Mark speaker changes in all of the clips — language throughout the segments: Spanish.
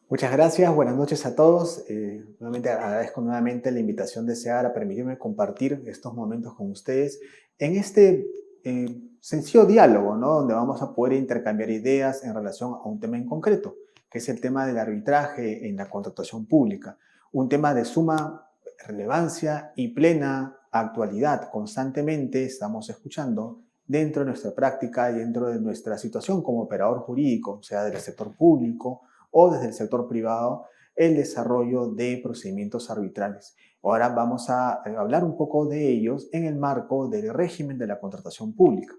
Speaker 1: Muchas gracias, buenas noches a todos. Nuevamente agradezco nuevamente la invitación deseada a permitirme compartir estos momentos con ustedes en este sencillo diálogo, ¿no? Donde vamos a poder intercambiar ideas en relación a un tema en concreto, que es el tema del arbitraje en la contratación pública. Un tema de suma relevancia y plena actualidad. Constantemente estamos escuchando dentro de nuestra práctica y dentro de nuestra situación como operador jurídico, sea del sector público o desde el sector privado, el desarrollo de procedimientos arbitrales. Ahora vamos a hablar un poco de ellos en el marco del régimen de la contratación pública.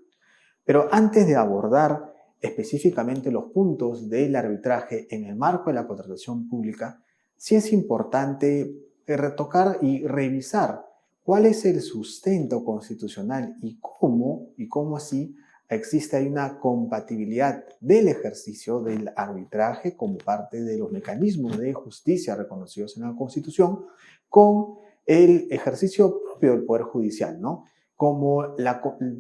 Speaker 1: Pero antes de abordar específicamente los puntos del arbitraje en el marco de la contratación pública, sí es importante retocar y revisar cuál es el sustento constitucional y cómo así existe ahí una compatibilidad del ejercicio del arbitraje como parte de los mecanismos de justicia reconocidos en la Constitución con el ejercicio propio del Poder Judicial, ¿no?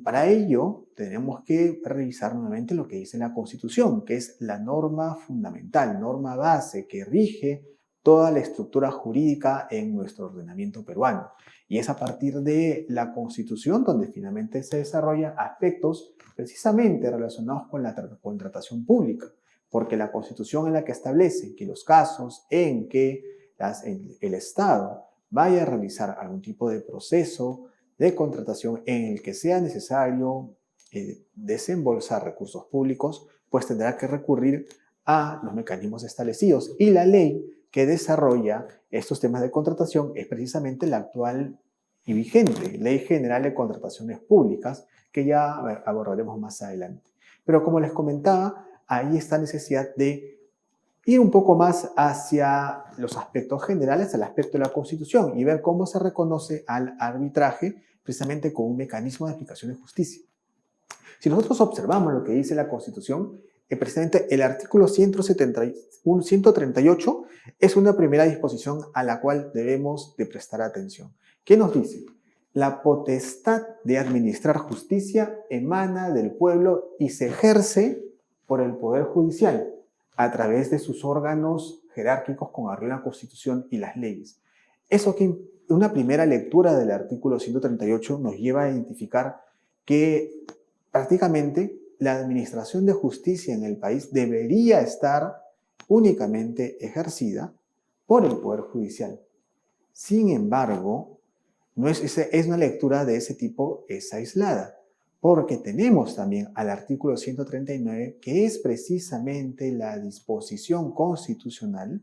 Speaker 1: Para ello tenemos que revisar nuevamente lo que dice la Constitución, que es la norma fundamental, norma base que rige toda la estructura jurídica en nuestro ordenamiento peruano. Y es a partir de la Constitución donde finalmente se desarrollan aspectos precisamente relacionados con la contratación pública, porque la Constitución es la que establece que los casos en que el Estado vaya a realizar algún tipo de proceso de contratación en el que sea necesario desembolsar recursos públicos, pues tendrá que recurrir a los mecanismos establecidos. Y la ley que desarrolla estos temas de contratación es precisamente la actual y vigente Ley General de Contrataciones Públicas, que ya abordaremos más adelante. Pero como les comentaba, ahí está necesidad de ir un poco más hacia los aspectos generales, al aspecto de la Constitución y ver cómo se reconoce al arbitraje precisamente como un mecanismo de aplicación de justicia. Si nosotros observamos lo que dice la Constitución, precisamente el artículo 138 es una primera disposición a la cual debemos de prestar atención. ¿Qué nos dice? La potestad de administrar justicia emana del pueblo y se ejerce por el Poder Judicial a través de sus órganos jerárquicos con arreglo a la Constitución y las leyes. Eso que una primera lectura del artículo 138 nos lleva a identificar que prácticamente la administración de justicia en el país debería estar únicamente ejercida por el Poder Judicial. Sin embargo, no es una lectura de ese tipo, es aislada, porque tenemos también al artículo 139, que es precisamente la disposición constitucional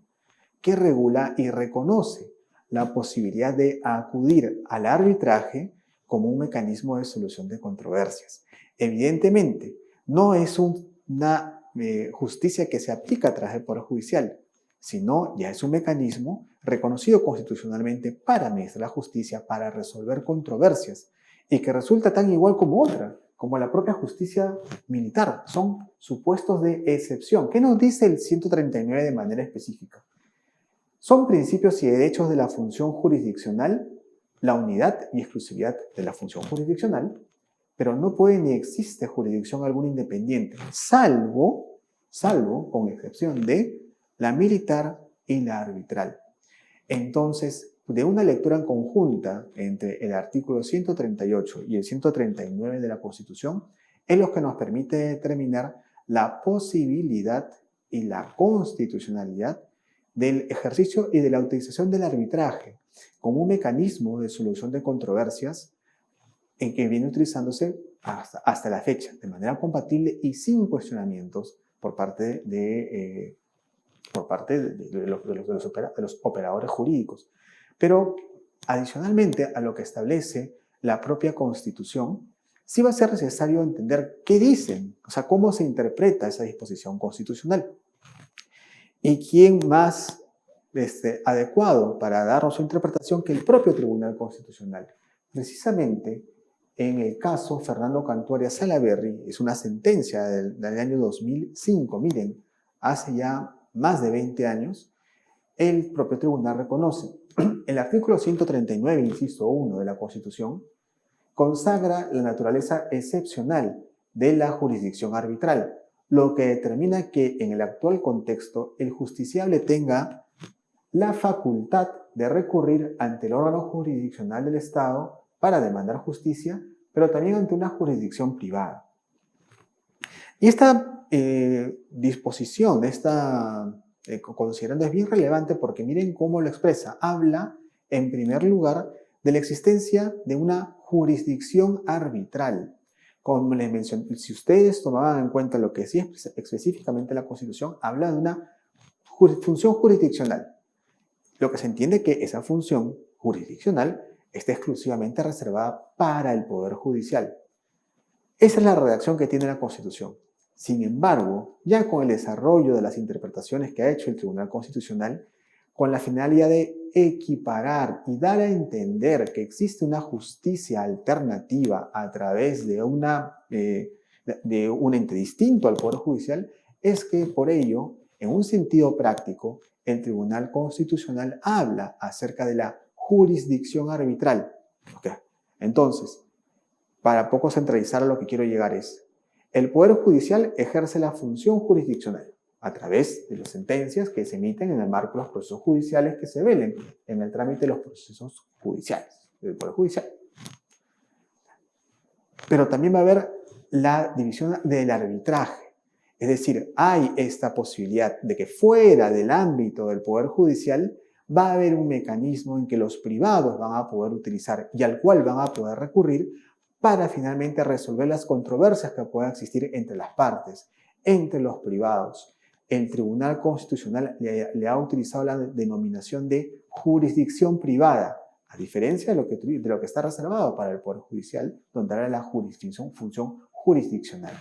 Speaker 1: que regula y reconoce la posibilidad de acudir al arbitraje como un mecanismo de solución de controversias. Evidentemente, no es una justicia que se aplica a través del Poder Judicial, sino ya es un mecanismo reconocido constitucionalmente para administrar la justicia, para resolver controversias, y que resulta tan igual como otra, como la propia justicia militar. Son supuestos de excepción. ¿Qué nos dice el 139 de manera específica? Son principios y derechos de la función jurisdiccional, la unidad y exclusividad de la función jurisdiccional, pero no puede ni existe jurisdicción alguna independiente, salvo con excepción de la militar y la arbitral. Entonces, de una lectura en conjunta entre el artículo 138 y el 139 de la Constitución, es lo que nos permite determinar la posibilidad y la constitucionalidad del ejercicio y de la utilización del arbitraje como un mecanismo de solución de controversias en que viene utilizándose hasta la fecha, de manera compatible y sin cuestionamientos por parte de los operadores jurídicos. Pero adicionalmente a lo que establece la propia Constitución, sí va a ser necesario entender qué dicen, o sea, cómo se interpreta esa disposición constitucional. ¿Y quién más adecuado para darnos su interpretación que el propio Tribunal Constitucional? Precisamente en el caso Fernando Cantuaria Salaverry, es una sentencia del año 2005, miren, hace ya más de 20 años, el propio tribunal reconoce el artículo 139, inciso 1 de la Constitución, consagra la naturaleza excepcional de la jurisdicción arbitral, lo que determina que en el actual contexto el justiciable tenga la facultad de recurrir ante el órgano jurisdiccional del Estado para demandar justicia, pero también ante una jurisdicción privada. Y esta disposición, esta considerando es bien relevante porque miren cómo lo expresa. Habla, en primer lugar, de la existencia de una jurisdicción arbitral. Como les mencioné, si ustedes tomaban en cuenta lo que decía específicamente la Constitución, habla de una función jurisdiccional. Lo que se entiende que esa función jurisdiccional está exclusivamente reservada para el Poder Judicial. Esa es la redacción que tiene la Constitución. Sin embargo, ya con el desarrollo de las interpretaciones que ha hecho el Tribunal Constitucional, con la finalidad de equiparar y dar a entender que existe una justicia alternativa a través de un ente distinto al Poder Judicial, es que por ello, en un sentido práctico, el Tribunal Constitucional habla acerca de la jurisdicción arbitral. ¿Okay? Entonces, para poco centralizar a lo que quiero llegar es, el Poder Judicial ejerce la función jurisdiccional a través de las sentencias que se emiten en el marco de los procesos judiciales que se velen en el trámite de los procesos judiciales del Poder Judicial. Pero también va a haber la división del arbitraje. Es decir, hay esta posibilidad de que fuera del ámbito del Poder Judicial va a haber un mecanismo en que los privados van a poder utilizar y al cual van a poder recurrir para finalmente resolver las controversias que puedan existir entre las partes, entre los privados. El Tribunal Constitucional le ha utilizado la denominación de jurisdicción privada, a diferencia de lo que está reservado para el Poder Judicial, donde era la función jurisdiccional.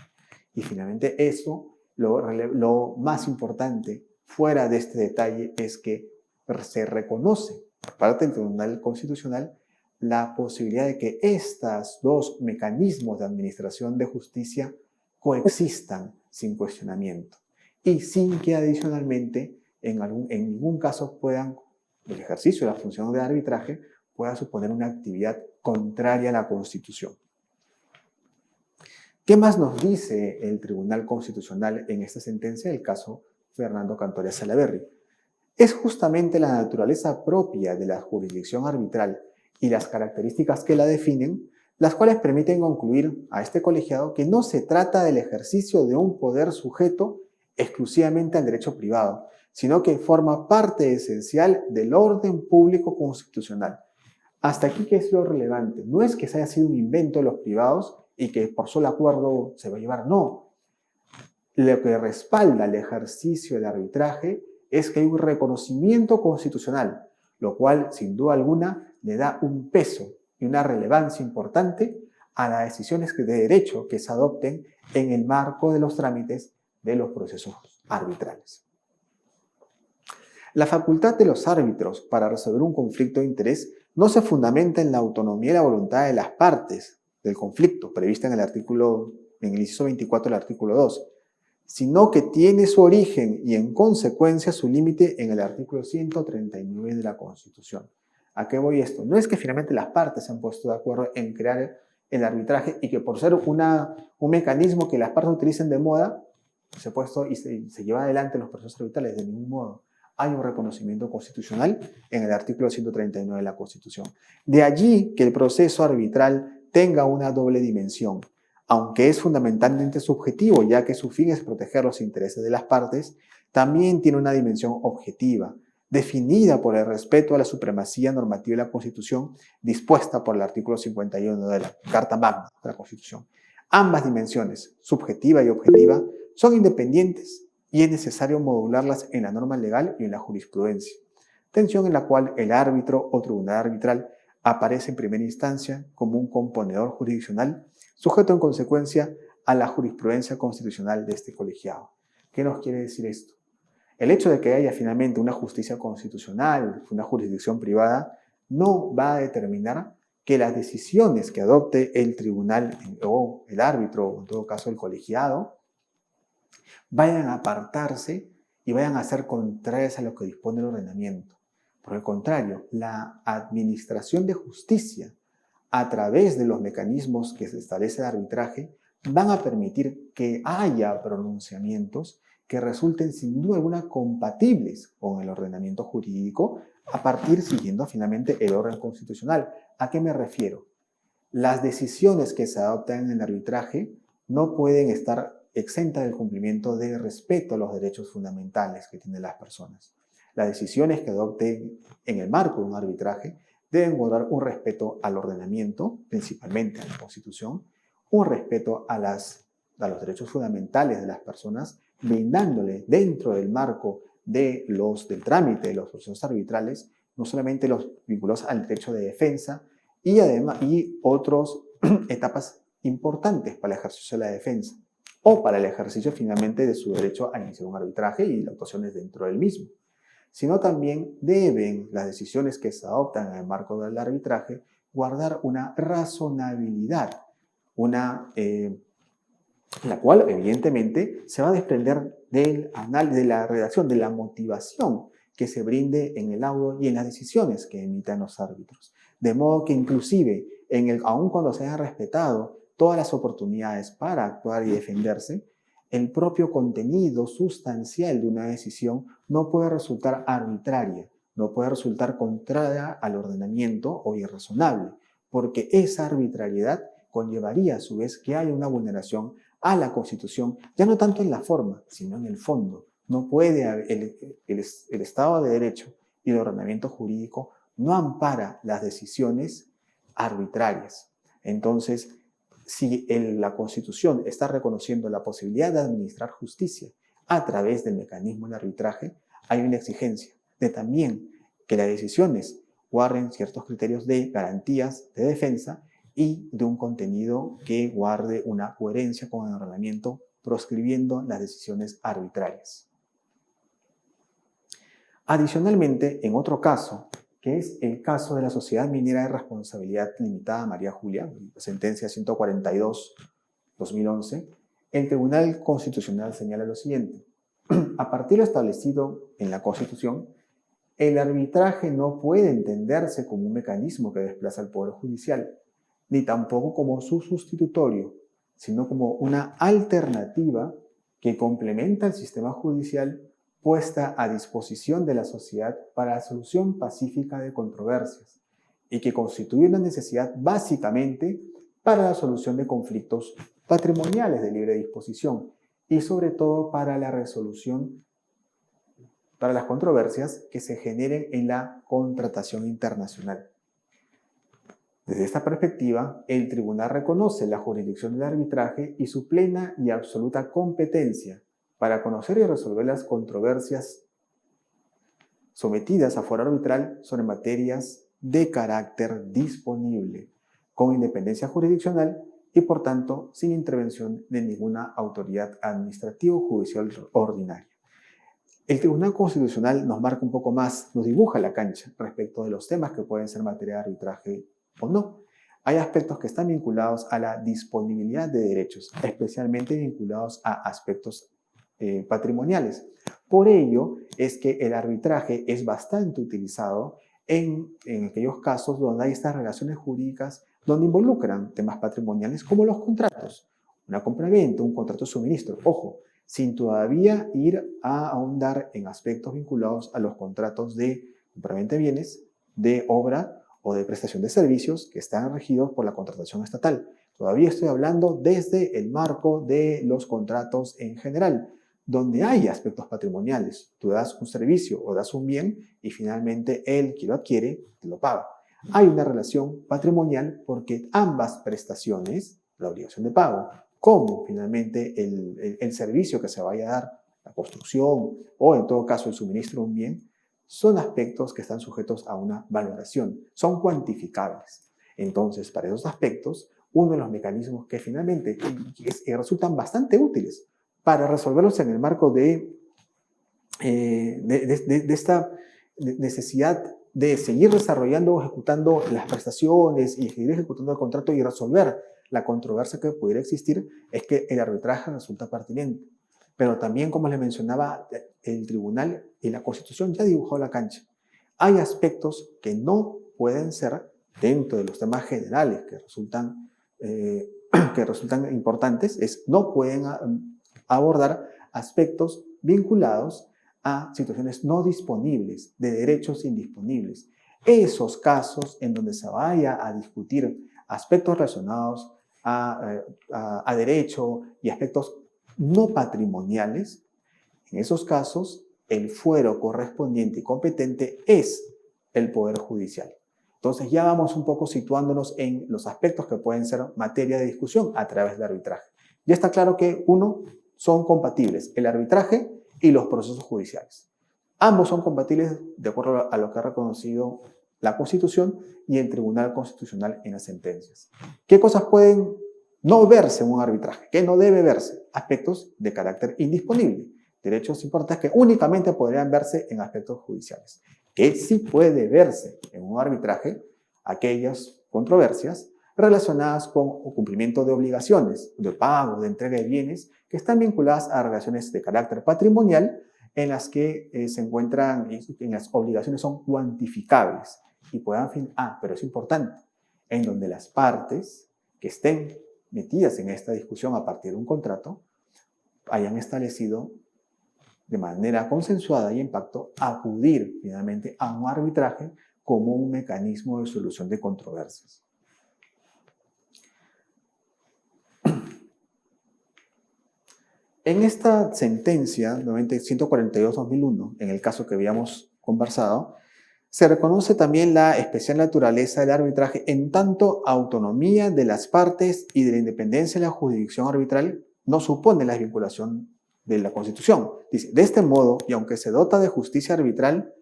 Speaker 1: Y finalmente eso, lo más importante fuera de este detalle es que se reconoce por parte del Tribunal Constitucional la posibilidad de que estos dos mecanismos de administración de justicia coexistan sin cuestionamiento y sin que adicionalmente en ningún caso el ejercicio de la función de arbitraje pueda suponer una actividad contraria a la Constitución. ¿Qué más nos dice el Tribunal Constitucional en esta sentencia del caso Fernando Cantoria Salaverry? Es justamente la naturaleza propia de la jurisdicción arbitral y las características que la definen, las cuales permiten concluir a este colegiado que no se trata del ejercicio de un poder sujeto exclusivamente al derecho privado, sino que forma parte esencial del orden público constitucional. Hasta aquí, ¿qué es lo relevante? No es que se haya sido un invento de los privados y que por solo acuerdo se va a llevar, no. Lo que respalda el ejercicio del arbitraje es que hay un reconocimiento constitucional, lo cual, sin duda alguna, le da un peso y una relevancia importante a las decisiones de derecho que se adopten en el marco de los trámites de los procesos arbitrales. La facultad de los árbitros para resolver un conflicto de interés no se fundamenta en la autonomía y la voluntad de las partes del conflicto, prevista en el inciso 24 del artículo 2, sino que tiene su origen y en consecuencia su límite en el artículo 139 de la Constitución. ¿A qué voy esto? No es que finalmente las partes se han puesto de acuerdo en crear el arbitraje y que por ser un mecanismo que las partes utilicen de moda, se ha puesto y se lleva adelante los procesos arbitrales de ningún modo. Hay un reconocimiento constitucional en el artículo 139 de la Constitución. De allí que el proceso arbitral tenga una doble dimensión. Aunque es fundamentalmente subjetivo, ya que su fin es proteger los intereses de las partes, también tiene una dimensión objetiva, definida por el respeto a la supremacía normativa de la Constitución, dispuesta por el artículo 51 de la Carta Magna de la Constitución. Ambas dimensiones, subjetiva y objetiva, son independientes y es necesario modularlas en la norma legal y en la jurisprudencia, tensión en la cual el árbitro o tribunal arbitral aparece en primera instancia como un componedor jurisdiccional sujeto en consecuencia a la jurisprudencia constitucional de este colegiado. ¿Qué nos quiere decir esto? El hecho de que haya finalmente una justicia constitucional, una jurisdicción privada, no va a determinar que las decisiones que adopte el tribunal o el árbitro, o en todo caso el colegiado, vayan a apartarse y vayan a ser contrarias a lo que dispone el ordenamiento. Por el contrario, la administración de justicia a través de los mecanismos que se establece el arbitraje van a permitir que haya pronunciamientos que resulten sin duda alguna compatibles con el ordenamiento jurídico a partir siguiendo finalmente el orden constitucional. ¿A qué me refiero? Las decisiones que se adoptan en el arbitraje no pueden estar exentas del cumplimiento de respeto a los derechos fundamentales que tienen las personas. Las decisiones que adopten en el marco de un arbitraje deben guardar un respeto al ordenamiento, principalmente a la Constitución, un respeto a los derechos fundamentales de las personas, brindándole dentro del marco del trámite de los procesos arbitrales, no solamente los vinculados al derecho de defensa, y otras etapas importantes para el ejercicio de la defensa o para el ejercicio finalmente de su derecho a iniciar un arbitraje y las actuaciones dentro del mismo, sino también deben las decisiones que se adoptan en el marco del arbitraje guardar una razonabilidad, la cual evidentemente se va a desprender de la redacción, de la motivación que se brinde en el laudo y en las decisiones que emitan los árbitros. De modo que inclusive, aun cuando se hayan respetado todas las oportunidades para actuar y defenderse, el propio contenido sustancial de una decisión no puede resultar arbitraria, no puede resultar contraria al ordenamiento o irrazonable, porque esa arbitrariedad conllevaría a su vez que haya una vulneración a la Constitución, ya no tanto en la forma, sino en el fondo. No puede haber, el Estado de Derecho y el ordenamiento jurídico no ampara las decisiones arbitrarias. Entonces, si la Constitución está reconociendo la posibilidad de administrar justicia a través del mecanismo del arbitraje, hay una exigencia de también que las decisiones guarden ciertos criterios de garantías de defensa y de un contenido que guarde una coherencia con el ordenamiento, proscribiendo las decisiones arbitrarias. Adicionalmente, en otro caso, que es el caso de la Sociedad Minera de Responsabilidad Limitada María Julia, sentencia 142-2011, el Tribunal Constitucional señala lo siguiente: a partir de lo establecido en la Constitución, el arbitraje no puede entenderse como un mecanismo que desplaza al Poder Judicial, ni tampoco como su sustitutorio, sino como una alternativa que complementa el sistema judicial puesta a disposición de la sociedad para la solución pacífica de controversias y que constituye una necesidad básicamente para la solución de conflictos patrimoniales de libre disposición y sobre todo para la resolución para las controversias que se generen en la contratación internacional. Desde esta perspectiva, el tribunal reconoce la jurisdicción del arbitraje y su plena y absoluta competencia para conocer y resolver las controversias sometidas a foro arbitral sobre materias de carácter disponible, con independencia jurisdiccional y, por tanto, sin intervención de ninguna autoridad administrativa o judicial ordinaria. El Tribunal Constitucional nos marca un poco más, nos dibuja la cancha respecto de los temas que pueden ser materia de arbitraje o no. Hay aspectos que están vinculados a la disponibilidad de derechos, especialmente vinculados a aspectos patrimoniales. Por ello es que el arbitraje es bastante utilizado en aquellos casos donde hay estas relaciones jurídicas donde involucran temas patrimoniales como los contratos, una compra-venta, un contrato de suministro. Ojo, sin todavía ir a ahondar en aspectos vinculados a los contratos de compra-venta de bienes, de obra o de prestación de servicios que están regidos por la contratación estatal. Todavía estoy hablando desde el marco de los contratos en general, donde hay aspectos patrimoniales. Tú das un servicio o das un bien y finalmente el que lo adquiere te lo paga. Hay una relación patrimonial porque ambas prestaciones, la obligación de pago, como finalmente el servicio que se vaya a dar, la construcción o en todo caso el suministro de un bien, son aspectos que están sujetos a una valoración, son cuantificables. Entonces, para esos aspectos, uno de los mecanismos que finalmente resultan bastante útiles para resolverlos en el marco de esta necesidad de seguir desarrollando o ejecutando las prestaciones y seguir ejecutando el contrato y resolver la controversia que pudiera existir, es que el arbitraje resulta pertinente. Pero también, como les mencionaba, el tribunal y la Constitución ya dibujó la cancha. Hay aspectos que no pueden ser dentro de los temas generales que resultan que resultan importantes es no pueden abordar aspectos vinculados a situaciones no disponibles, de derechos indisponibles. Esos casos en donde se vaya a discutir aspectos relacionados a derecho y aspectos no patrimoniales, en esos casos el fuero correspondiente y competente es el Poder Judicial. Entonces ya vamos un poco situándonos en los aspectos que pueden ser materia de discusión a través del arbitraje. Ya está claro que, uno, son compatibles el arbitraje y los procesos judiciales. Ambos son compatibles de acuerdo a lo que ha reconocido la Constitución y el Tribunal Constitucional en las sentencias. ¿Qué cosas pueden no verse en un arbitraje? ¿Qué no debe verse? Aspectos de carácter indisponible, derechos importantes que únicamente podrían verse en aspectos judiciales. ¿Qué sí puede verse en un arbitraje? Aquellas controversias relacionadas con el cumplimiento de obligaciones, de pago, de entrega de bienes, que están vinculadas a relaciones de carácter patrimonial en las que se encuentran, en las obligaciones son cuantificables y puedan, pero es importante, en donde las partes que estén metidas en esta discusión a partir de un contrato hayan establecido de manera consensuada y en pacto acudir finalmente a un arbitraje como un mecanismo de solución de controversias. En esta sentencia 142-2001, en el caso que habíamos conversado, se reconoce también la especial naturaleza del arbitraje en tanto autonomía de las partes y de la independencia de la jurisdicción arbitral no supone la desvinculación de la Constitución. Dice, de este modo, y aunque se dota de justicia arbitral,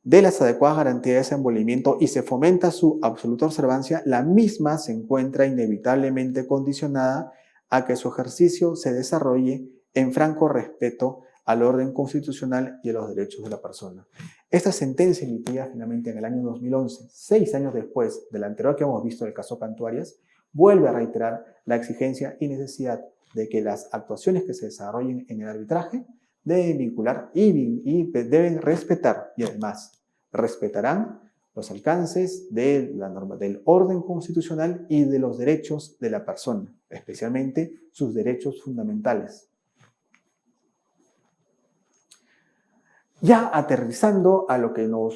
Speaker 1: de las adecuadas garantías de desenvolvimiento y se fomenta su absoluta observancia, la misma se encuentra inevitablemente condicionada a que su ejercicio se desarrolle en franco respeto al orden constitucional y a los derechos de la persona. Esta sentencia emitida finalmente en el año 2011, 6 años después de la anterior que hemos visto del caso Cantuarias, vuelve a reiterar la exigencia y necesidad de que las actuaciones que se desarrollen en el arbitraje deben vincular y deben respetar, y además respetarán los alcances de la norma, del orden constitucional y de los derechos de la persona, especialmente sus derechos fundamentales. Ya aterrizando a lo que nos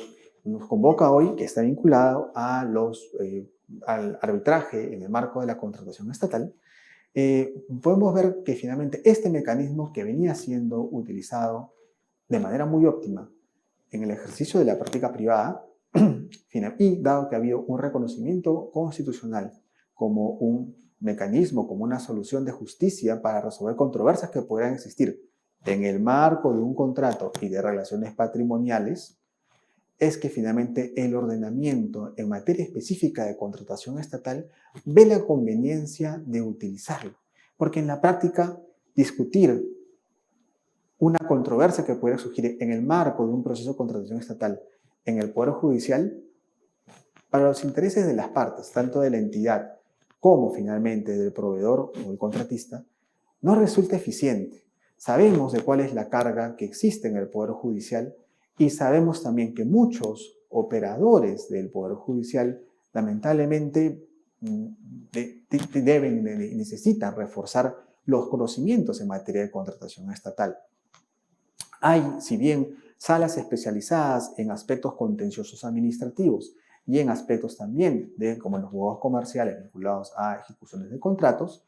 Speaker 1: convoca hoy, que está vinculado a al arbitraje en el marco de la contratación estatal, podemos ver que finalmente este mecanismo que venía siendo utilizado de manera muy óptima en el ejercicio de la práctica privada, y dado que ha habido un reconocimiento constitucional como un mecanismo, como una solución de justicia para resolver controversias que podrían existir en el marco de un contrato y de relaciones patrimoniales, es que finalmente el ordenamiento en materia específica de contratación estatal ve la conveniencia de utilizarlo. Porque en la práctica, discutir una controversia que pudiera surgir en el marco de un proceso de contratación estatal en el Poder Judicial, para los intereses de las partes, tanto de la entidad como finalmente del proveedor o del contratista, no resulta eficiente. Sabemos de cuál es la carga que existe en el Poder Judicial y sabemos también que muchos operadores del Poder Judicial lamentablemente necesitan reforzar los conocimientos en materia de contratación estatal. Hay, si bien, salas especializadas en aspectos contenciosos administrativos y en aspectos también como los juzgados comerciales vinculados a ejecuciones de contratos,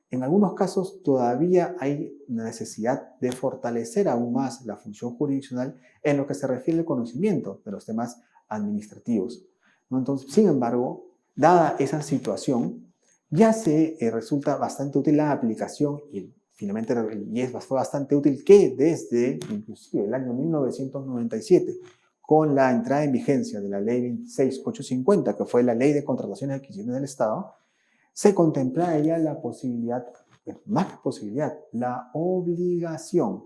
Speaker 1: en algunos casos todavía hay necesidad de fortalecer aún más la función jurisdiccional en lo que se refiere al conocimiento de los temas administrativos, ¿no? Entonces, sin embargo, dada esa situación, ya se resulta bastante útil la aplicación y finalmente fue bastante útil que desde inclusive el año 1997, con la entrada en vigencia de la Ley 26850, que fue la Ley de Contrataciones y Adquisiciones del Estado, se contempla ya la posibilidad, más que posibilidad, la obligación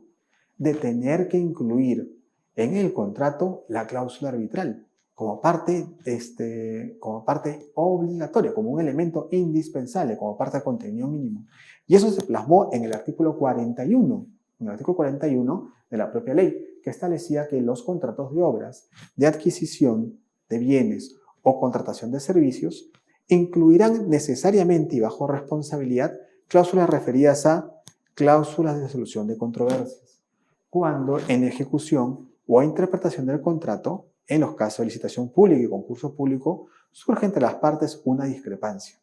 Speaker 1: de tener que incluir en el contrato la cláusula arbitral como parte obligatoria, como un elemento indispensable, como parte de contenido mínimo. Y eso se plasmó en el artículo 41, de la propia ley, que establecía que los contratos de obras, de adquisición de bienes o contratación de servicios incluirán necesariamente y bajo responsabilidad cláusulas referidas a cláusulas de solución de controversias, cuando en ejecución o interpretación del contrato, en los casos de licitación pública y concurso público, surge entre las partes una discrepancia.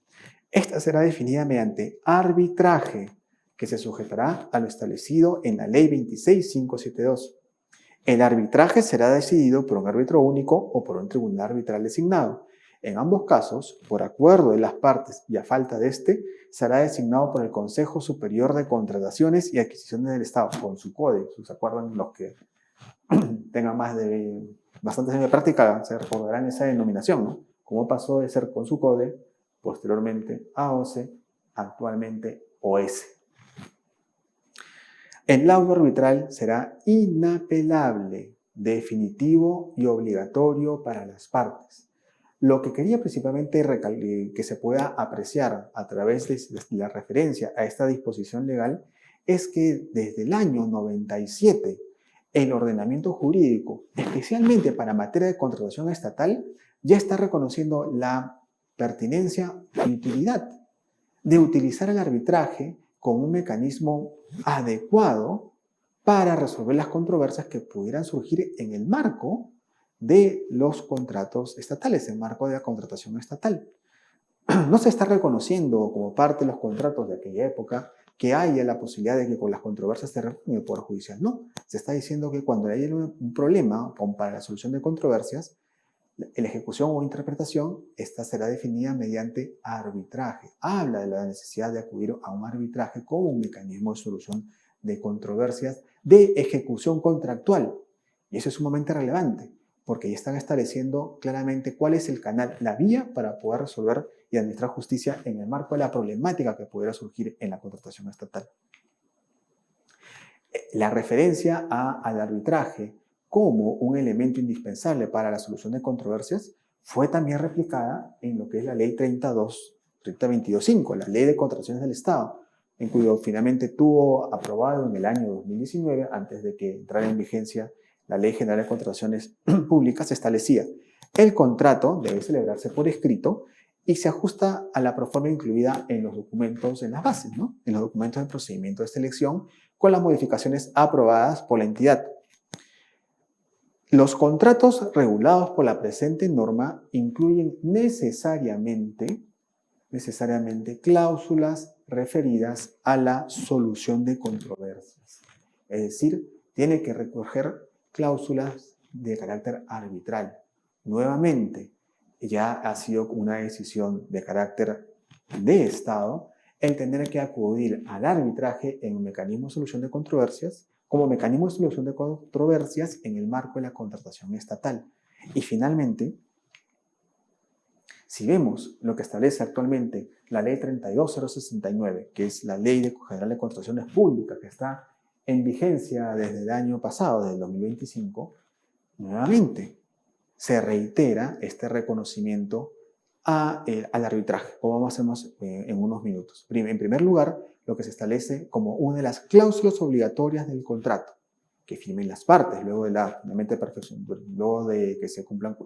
Speaker 1: Esta será definida mediante arbitraje, que se sujetará a lo establecido en la Ley 26572. El arbitraje será decidido por un árbitro único o por un tribunal arbitral designado. En ambos casos, por acuerdo de las partes y a falta de este, será designado por el Consejo Superior de Contrataciones y Adquisiciones del Estado, con su CODE. ¿Se acuerdan? Los que tengan bastantes años de práctica se recordarán esa denominación, ¿no? Cómo pasó de ser con su CODE, posteriormente AOC, actualmente OS. El laudo arbitral será inapelable, definitivo y obligatorio para las partes. Lo que quería principalmente que se pueda apreciar a través de la referencia a esta disposición legal es que desde el año 97 el ordenamiento jurídico, especialmente para materia de contratación estatal, ya está reconociendo la pertinencia y utilidad de utilizar el arbitraje como un mecanismo adecuado para resolver las controversias que pudieran surgir en el marco de los contratos estatales, en el marco de la contratación estatal. No se está reconociendo como parte de los contratos de aquella época que haya la posibilidad de que con las controversias se reúne el Poder Judicial. No, se está diciendo que cuando haya un problema para la solución de controversias, la ejecución o interpretación, esta será definida mediante arbitraje. Habla de la necesidad de acudir a un arbitraje como un mecanismo de solución de controversias de ejecución contractual. Y eso es sumamente relevante, porque ya están estableciendo claramente cuál es el canal, la vía para poder resolver y administrar justicia en el marco de la problemática que pudiera surgir en la contratación estatal. La referencia al arbitraje como un elemento indispensable para la solución de controversias fue también replicada en lo que es la Ley 3022.5, la Ley de Contrataciones del Estado, en cuyo finalmente tuvo aprobado en el año 2019, antes de que entrara en vigencia la Ley General de Contrataciones Públicas, establecía el contrato debe celebrarse por escrito y se ajusta a la proforma incluida en los documentos, en las bases, ¿no? En los documentos de procedimiento de selección, con las modificaciones aprobadas por la entidad. Los contratos regulados por la presente norma incluyen necesariamente cláusulas referidas a la solución de controversias. Es decir, tiene que recoger cláusulas de carácter arbitral. Nuevamente, ya ha sido una decisión de carácter de Estado el tener que acudir al arbitraje en un mecanismo de solución de controversias como mecanismo de solución de controversias en el marco de la contratación estatal. Y finalmente, si vemos lo que establece actualmente la Ley 32069, que es la Ley General de Contrataciones Públicas, que está en vigencia desde el año pasado, desde el 2025, nuevamente se reitera este reconocimiento al arbitraje, como hacemos en unos minutos. En primer lugar, lo que se establece como una de las cláusulas obligatorias del contrato, que firmen las partes luego de la perfección, luego de que se cumplan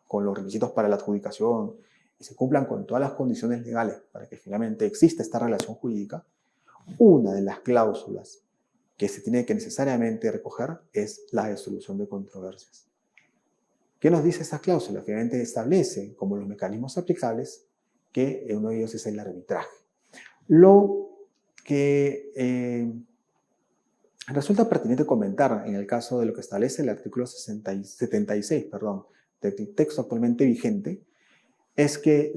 Speaker 1: con los requisitos para la adjudicación y se cumplan con todas las condiciones legales para que finalmente exista esta relación jurídica. Una de las cláusulas que se tiene que necesariamente recoger es la de solución de controversias. ¿Qué nos dice esta cláusula? Finalmente establece como los mecanismos aplicables que uno de ellos es el arbitraje. Lo que resulta pertinente comentar en el caso de lo que establece el artículo 76 del texto actualmente vigente es que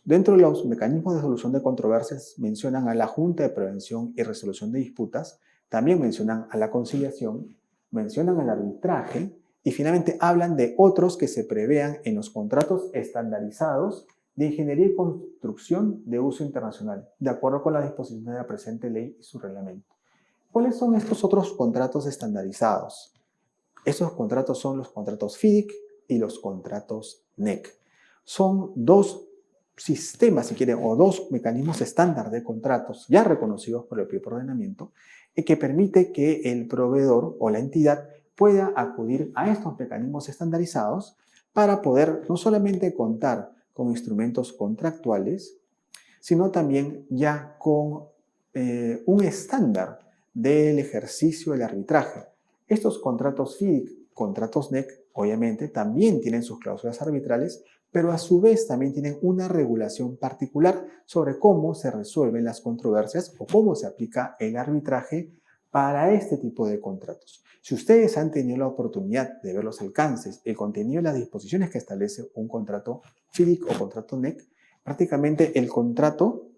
Speaker 1: dentro de los mecanismos de solución de controversias mencionan a la Junta de Prevención y Resolución de Disputas, también mencionan a la conciliación, mencionan al arbitraje y finalmente hablan de otros que se prevean en los contratos estandarizados de ingeniería y construcción de uso internacional, de acuerdo con las disposiciones de la presente ley y su reglamento. ¿Cuáles son estos otros contratos estandarizados? Esos contratos son los contratos FIDIC y los contratos NEC. Son dos sistemas, si quieren, o dos mecanismos estándar de contratos ya reconocidos por el propio ordenamiento y que permite que el proveedor o la entidad pueda acudir a estos mecanismos estandarizados para poder no solamente contar con instrumentos contractuales, sino también ya con un estándar del ejercicio del arbitraje. Estos contratos FIDIC, contratos NEC, obviamente también tienen sus cláusulas arbitrales, pero a su vez también tienen una regulación particular sobre cómo se resuelven las controversias o cómo se aplica el arbitraje para este tipo de contratos. Si ustedes han tenido la oportunidad de ver los alcances, el contenido y las disposiciones que establece un contrato FIDIC o contrato NEC, prácticamente el contrato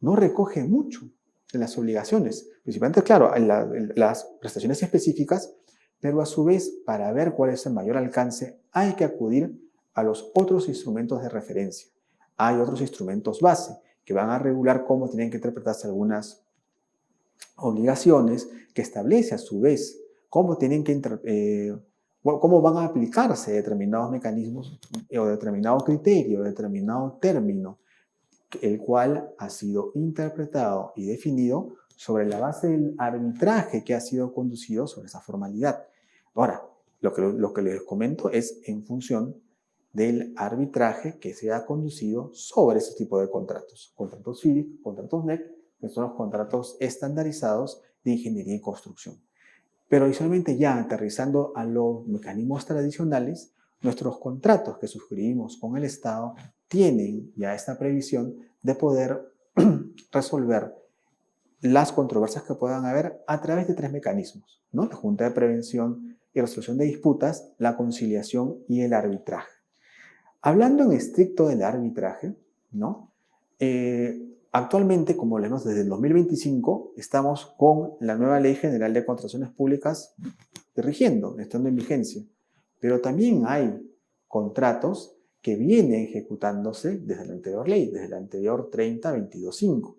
Speaker 1: no recoge mucho de las obligaciones, principalmente, claro, en las prestaciones específicas, pero a su vez, para ver cuál es el mayor alcance, hay que acudir a los otros instrumentos de referencia. Hay otros instrumentos base que van a regular cómo tienen que interpretarse algunas obligaciones, que establece a su vez cómo tienen que cómo van a aplicarse determinados mecanismos o determinado criterio, determinado término, el cual ha sido interpretado y definido sobre la base del arbitraje que ha sido conducido sobre esa formalidad. Ahora, lo que les comento es en función del arbitraje que se ha conducido sobre ese tipo de contratos. Contratos FIDIC, contratos NEC, que son los contratos estandarizados de ingeniería y construcción. Pero adicionalmente ya aterrizando a los mecanismos tradicionales, nuestros contratos que suscribimos con el Estado tienen ya esta previsión de poder resolver las controversias que puedan haber a través de tres mecanismos, ¿no? La Junta de Prevención y Resolución de Disputas, la conciliación y el arbitraje. Hablando en estricto del arbitraje, ¿no? Actualmente, como leemos desde el 2025, estamos con la nueva Ley General de Contrataciones Públicas rigiendo, estando en vigencia. Pero también hay contratos que vienen ejecutándose desde la anterior ley, desde la anterior 30.22.5.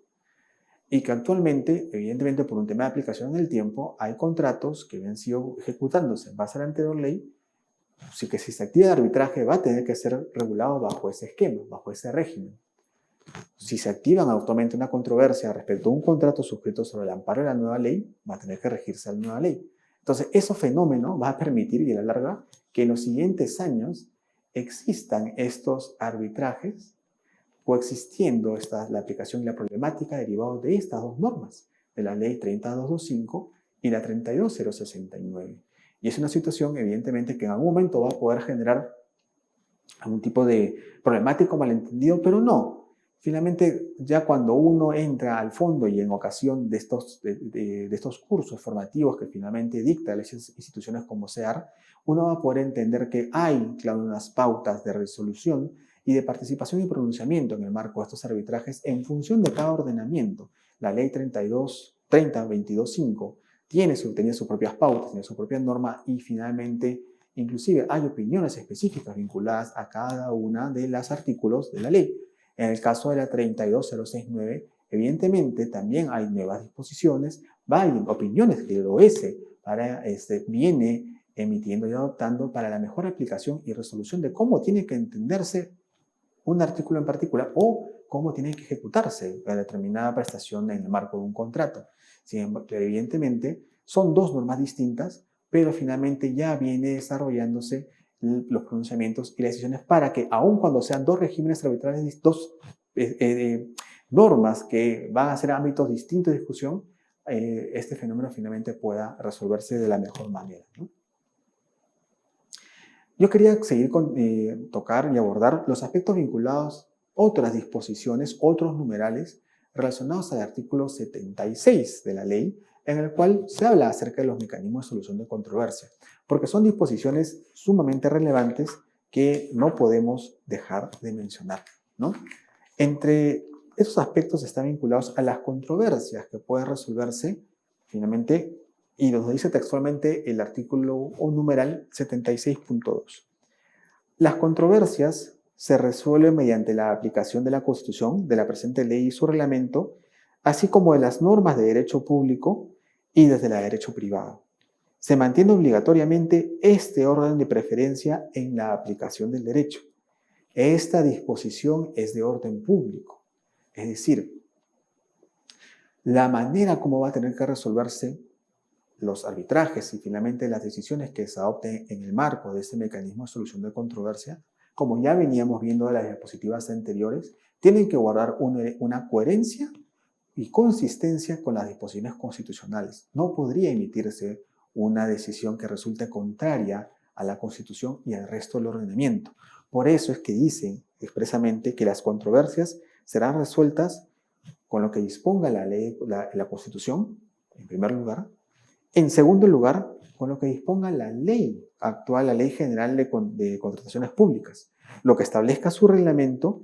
Speaker 1: Y que actualmente, evidentemente por un tema de aplicación en el tiempo, hay contratos que habían sido ejecutándose en base a la anterior ley, así que si se activa el arbitraje va a tener que ser regulado bajo ese esquema, bajo ese régimen. Si se activa actualmente una controversia respecto a un contrato suscrito sobre el amparo de la nueva ley, va a tener que regirse la nueva ley. Entonces, eso fenómeno va a permitir, y a la larga, que en los siguientes años existan estos arbitrajes coexistiendo la aplicación y la problemática derivados de estas dos normas, de la ley 30.225 y la 32.069. Y es una situación, evidentemente, que en algún momento va a poder generar algún tipo de problemático malentendido, pero no. Finalmente, ya cuando uno entra al fondo y en ocasión de estos cursos formativos que finalmente dicta las instituciones como SEAR, uno va a poder entender que hay, claro, unas pautas de resolución y de participación y pronunciamiento en el marco de estos arbitrajes en función de cada ordenamiento. La ley 30.22.5 tenía sus propias pautas, tiene su propia norma y finalmente inclusive hay opiniones específicas vinculadas a cada una de los artículos de la ley. En el caso de la 32.069, evidentemente también hay nuevas disposiciones, hay opiniones que el OS viene emitiendo y adoptando para la mejor aplicación y resolución de cómo tiene que entenderse un artículo en particular o cómo tiene que ejecutarse una determinada prestación en el marco de un contrato. Sin embargo, evidentemente son dos normas distintas, pero finalmente ya viene desarrollándose los pronunciamientos y las decisiones para que, aun cuando sean dos regímenes arbitrales, dos normas que van a ser ámbitos distintos de discusión, este fenómeno finalmente pueda resolverse de la mejor manera, ¿no? Yo quería seguir tocar y abordar los aspectos vinculados, otras disposiciones, otros numerales relacionados al artículo 76 de la ley, en el cual se habla acerca de los mecanismos de solución de controversia, porque son disposiciones sumamente relevantes que no podemos dejar de mencionar, ¿no? Entre esos aspectos están vinculados a las controversias que pueden resolverse finalmente, y nos dice textualmente el artículo o numeral 76.2. Las controversias se resuelven mediante la aplicación de la Constitución, de la presente ley y su reglamento, así como de las normas de derecho público y desde la de derecho privado. Se mantiene obligatoriamente este orden de preferencia en la aplicación del derecho. Esta disposición es de orden público, es decir, la manera como va a tener que resolverse los arbitrajes y finalmente las decisiones que se adopten en el marco de este mecanismo de solución de controversia como ya veníamos viendo de las diapositivas anteriores, tienen que guardar una coherencia y consistencia con las disposiciones constitucionales. No podría emitirse una decisión que resulte contraria a la Constitución y al resto del ordenamiento. Por eso es que dicen expresamente que las controversias serán resueltas con lo que disponga la ley, la Constitución, en primer lugar. En segundo lugar, con lo que disponga la ley actual, la Ley General de Contrataciones Públicas, lo que establezca su reglamento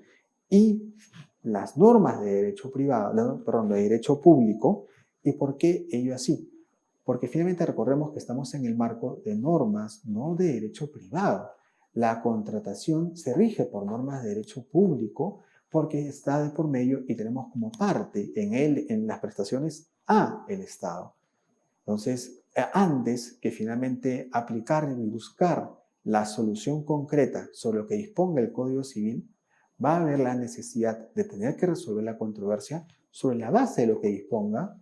Speaker 1: y las normas de derecho privado, perdón, de derecho público. ¿Y por qué ello así? Porque finalmente recordemos que estamos en el marco de normas, no de derecho privado. La contratación se rige por normas de derecho público porque está de por medio y tenemos como parte en las prestaciones a el Estado. Entonces, antes que finalmente aplicar y buscar la solución concreta sobre lo que disponga el Código Civil, va a haber la necesidad de tener que resolver la controversia sobre la base de lo que disponga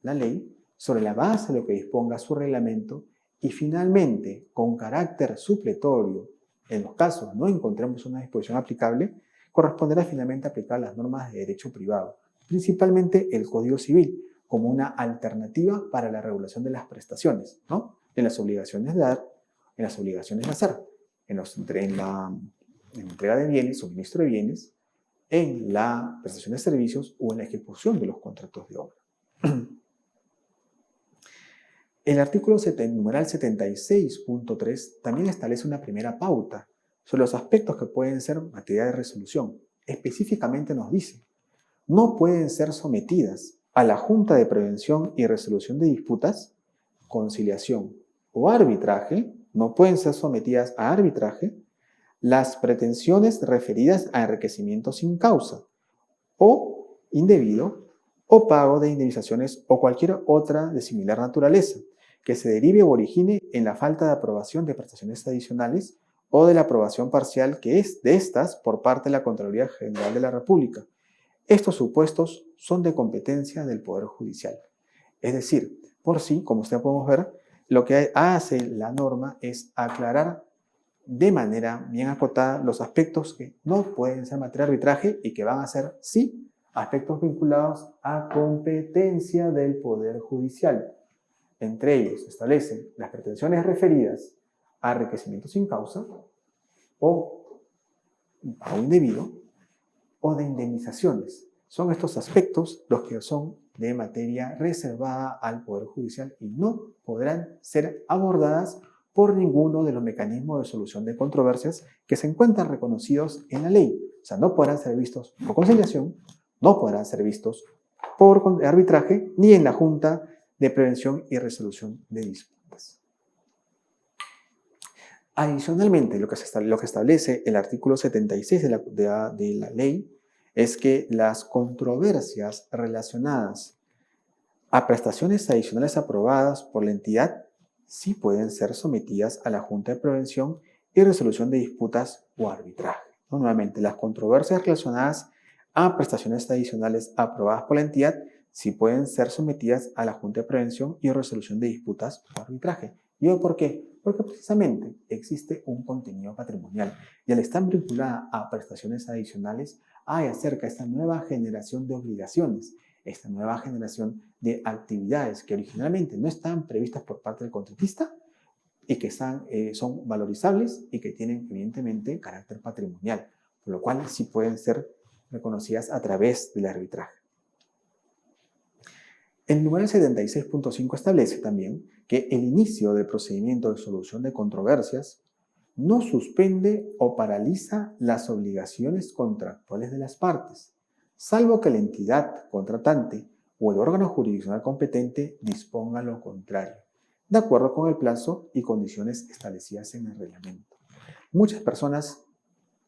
Speaker 1: la ley, sobre la base de lo que disponga su reglamento y finalmente, con carácter supletorio, en los casos no encontremos una disposición aplicable, corresponderá finalmente aplicar las normas de derecho privado, principalmente el Código Civil, como una alternativa para la regulación de las prestaciones, ¿no? En las obligaciones de dar, en las obligaciones de hacer, en la entrega de bienes, suministro de bienes, en la prestación de servicios o en la ejecución de los contratos de obra. El artículo numeral 76.3 también establece una primera pauta sobre los aspectos que pueden ser materia de resolución. Específicamente nos dice, no pueden ser sometidas a la Junta de Prevención y Resolución de Disputas, conciliación o arbitraje, no pueden ser sometidas a arbitraje las pretensiones referidas a enriquecimiento sin causa o indebido o pago de indemnizaciones o cualquier otra de similar naturaleza que se derive o origine en la falta de aprobación de prestaciones adicionales o de la aprobación parcial que es de estas por parte de la Contraloría General de la República. Estos supuestos son de competencia del Poder Judicial. Es decir, por sí, como ustedes podemos ver, lo que hace la norma es aclarar de manera bien acotada los aspectos que no pueden ser materia de arbitraje y que van a ser, sí, aspectos vinculados a competencia del Poder Judicial. Entre ellos se establecen las pretensiones referidas a enriquecimiento sin causa o pago indebido o de indemnizaciones. Son estos aspectos los que son de materia reservada al Poder Judicial y no podrán ser abordadas por ninguno de los mecanismos de solución de controversias que se encuentran reconocidos en la ley. O sea, no podrán ser vistos por conciliación, no podrán ser vistos por arbitraje, ni en la Junta de Prevención y Resolución de Disputas. Adicionalmente, lo que establece el artículo 76 de la ley es que las controversias relacionadas a prestaciones adicionales aprobadas por la entidad sí pueden ser sometidas a la Junta de Prevención y Resolución de Disputas o arbitraje. Nuevamente, las controversias relacionadas a prestaciones adicionales aprobadas por la entidad sí pueden ser sometidas a la Junta de Prevención y Resolución de Disputas o arbitraje. ¿Y por qué? Porque precisamente existe un contenido patrimonial y al estar vinculada a prestaciones adicionales hay acerca de esta nueva generación de obligaciones, esta nueva generación de actividades que originalmente no estaban previstas por parte del contratista y que son valorizables y que tienen evidentemente carácter patrimonial, por lo cual sí pueden ser reconocidas a través del arbitraje. El numeral 76.5 establece también que el inicio del procedimiento de solución de controversias no suspende o paraliza las obligaciones contractuales de las partes, salvo que la entidad contratante o el órgano jurisdiccional competente disponga lo contrario, de acuerdo con el plazo y condiciones establecidas en el reglamento. Muchas personas,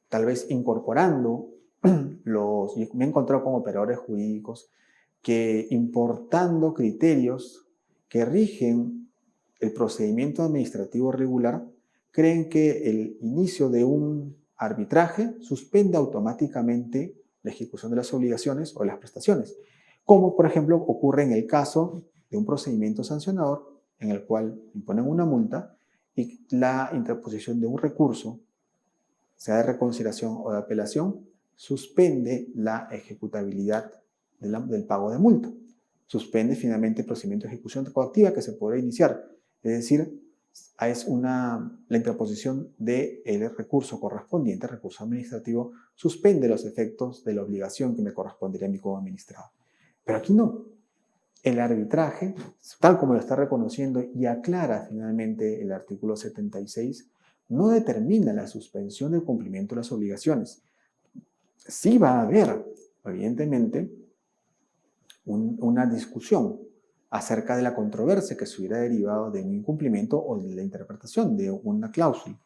Speaker 1: tal vez incorporando me he encontrado con operadores jurídicos que importando criterios que rigen el procedimiento administrativo regular, creen que el inicio de un arbitraje suspende automáticamente la ejecución de las obligaciones o las prestaciones, como por ejemplo ocurre en el caso de un procedimiento sancionador en el cual imponen una multa y la interposición de un recurso sea de reconciliación o de apelación, suspende la ejecutabilidad del pago de multa. Suspende finalmente el procedimiento de ejecución coactiva que se podrá iniciar. Es decir, es la interposición del recurso correspondiente, el recurso administrativo, suspende los efectos de la obligación que me correspondería a mí como administrado. Pero aquí no. El arbitraje, tal como lo está reconociendo y aclara finalmente el artículo 76, no determina la suspensión del cumplimiento de las obligaciones. Sí va a haber, evidentemente, una discusión acerca de la controversia que se hubiera derivado de un incumplimiento o de la interpretación de una cláusula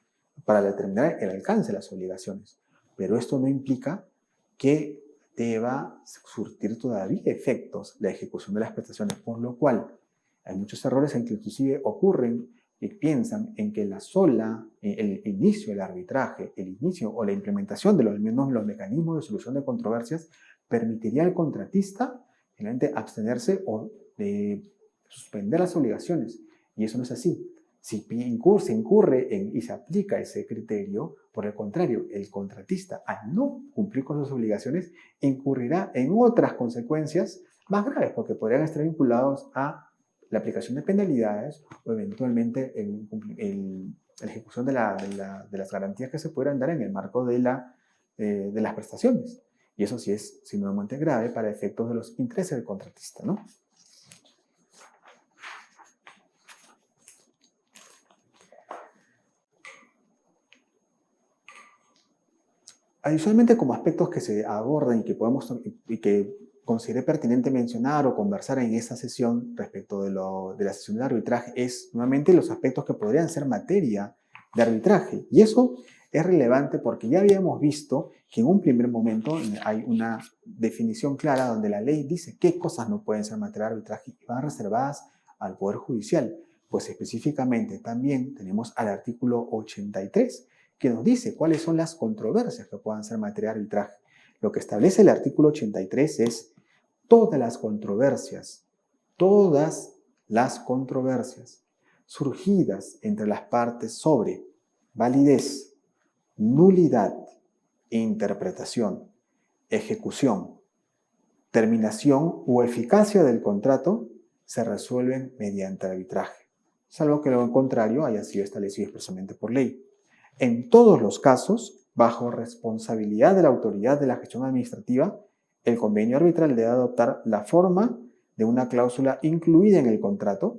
Speaker 1: para determinar el alcance de las obligaciones. Pero esto no implica que deba surtir todavía efectos la ejecución de las prestaciones, por lo cual hay muchos errores en que inclusive ocurren y piensan en que el inicio del arbitraje, el inicio o la implementación de los mecanismos de solución de controversias permitiría al contratista finalmente abstenerse o de suspender las obligaciones. Y eso no es así. Si se incurre y se aplica ese criterio, por el contrario, el contratista, al no cumplir con sus obligaciones, incurrirá en otras consecuencias más graves, porque podrían estar vinculados a la aplicación de penalidades o eventualmente la ejecución de las garantías que se pudieran dar en el marco de las prestaciones. Y eso sí es sumamente grave para efectos de los intereses del contratista, ¿no? Adicionalmente, como aspectos que se abordan y que consideré pertinente mencionar o conversar en esta sesión respecto de la sesión de arbitraje es nuevamente los aspectos que podrían ser materia de arbitraje. Y eso es relevante porque ya habíamos visto que en un primer momento hay una definición clara donde la ley dice qué cosas no pueden ser materia de arbitraje y van reservadas al Poder Judicial. Pues específicamente también tenemos al artículo 83 que nos dice cuáles son las controversias que puedan ser materia de arbitraje. Lo que establece el artículo 83 es todas las controversias surgidas entre las partes sobre validez, nulidad, interpretación, ejecución, terminación o eficacia del contrato se resuelven mediante arbitraje, salvo que lo contrario haya sido establecido expresamente por ley. En todos los casos, bajo responsabilidad de la autoridad de la gestión administrativa, el convenio arbitral debe adoptar la forma de una cláusula incluida en el contrato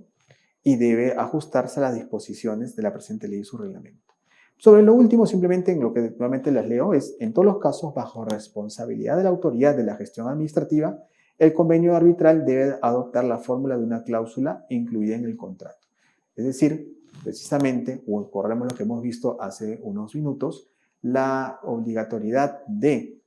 Speaker 1: y debe ajustarse a las disposiciones de la presente ley y su reglamento. Sobre lo último, simplemente en lo que nuevamente les leo es, en todos los casos, bajo responsabilidad de la autoridad de la gestión administrativa, el convenio arbitral debe adoptar la fórmula de una cláusula incluida en el contrato. Es decir, precisamente, o corremos lo que hemos visto hace unos minutos, la obligatoriedad de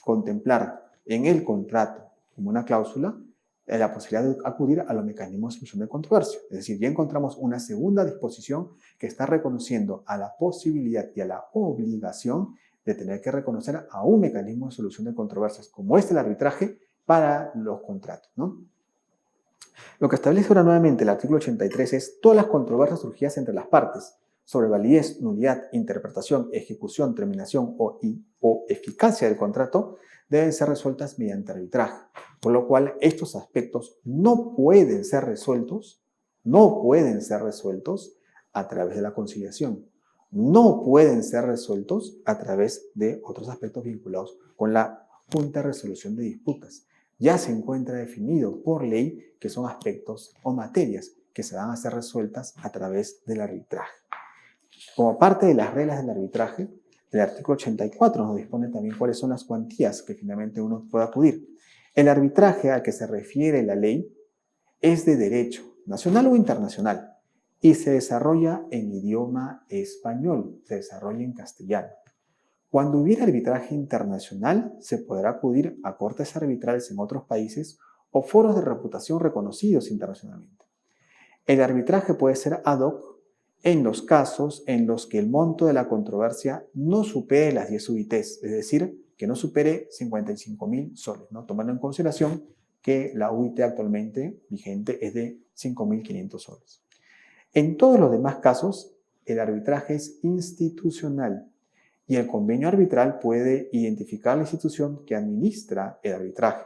Speaker 1: contemplar en el contrato como una cláusula la posibilidad de acudir a los mecanismos de solución de controversia. Es decir, ya encontramos una segunda disposición que está reconociendo a la posibilidad y a la obligación de tener que reconocer a un mecanismo de solución de controversias como el arbitraje para los contratos, ¿no? Lo que establece ahora nuevamente el artículo 83 es todas las controversias surgidas entre las partes sobre validez, nulidad, interpretación, ejecución, terminación o eficacia del contrato deben ser resueltas mediante arbitraje, por lo cual estos aspectos no pueden ser resueltos a través de la conciliación, no pueden ser resueltos a través de otros aspectos vinculados con la Junta de Resolución de Disputas. Ya se encuentra definido por ley que son aspectos o materias que se van a ser resueltas a través del arbitraje. Como parte de las reglas del arbitraje, el artículo 84 nos dispone también cuáles son las cuantías que finalmente uno puede acudir. El arbitraje al que se refiere la ley es de derecho nacional o internacional y se desarrolla en idioma español, se desarrolla en castellano. Cuando hubiera arbitraje internacional, se podrá acudir a cortes arbitrales en otros países o foros de reputación reconocidos internacionalmente. El arbitraje puede ser ad hoc en los casos en los que el monto de la controversia no supere las 10 UITs, es decir, que no supere 55.000 soles, ¿no? Tomando en consideración que la UIT actualmente vigente es de 5.500 soles. En todos los demás casos, el arbitraje es institucional y el convenio arbitral puede identificar la institución que administra el arbitraje,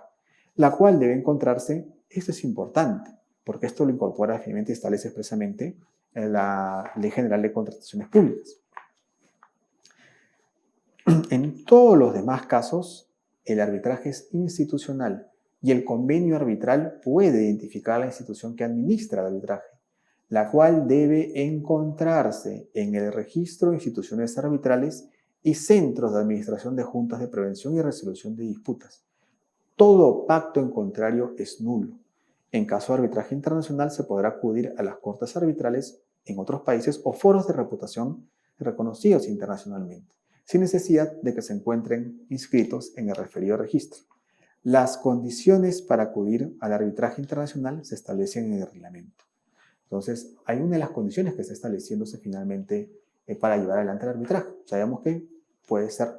Speaker 1: la cual debe encontrarse, esto es importante, porque esto lo incorpora finalmente y establece expresamente en la Ley General de Contrataciones Públicas. En todos los demás casos, el arbitraje es institucional y el convenio arbitral puede identificar la institución que administra el arbitraje, la cual debe encontrarse en el registro de instituciones arbitrales y centros de administración de juntas de prevención y resolución de disputas. Todo pacto en contrario es nulo. En caso de arbitraje internacional se podrá acudir a las cortes arbitrales en otros países o foros de reputación reconocidos internacionalmente, sin necesidad de que se encuentren inscritos en el referido registro. Las condiciones para acudir al arbitraje internacional se establecen en el reglamento. Entonces, hay una de las condiciones que está estableciéndose finalmente para llevar adelante el arbitraje. Sabemos que puede ser,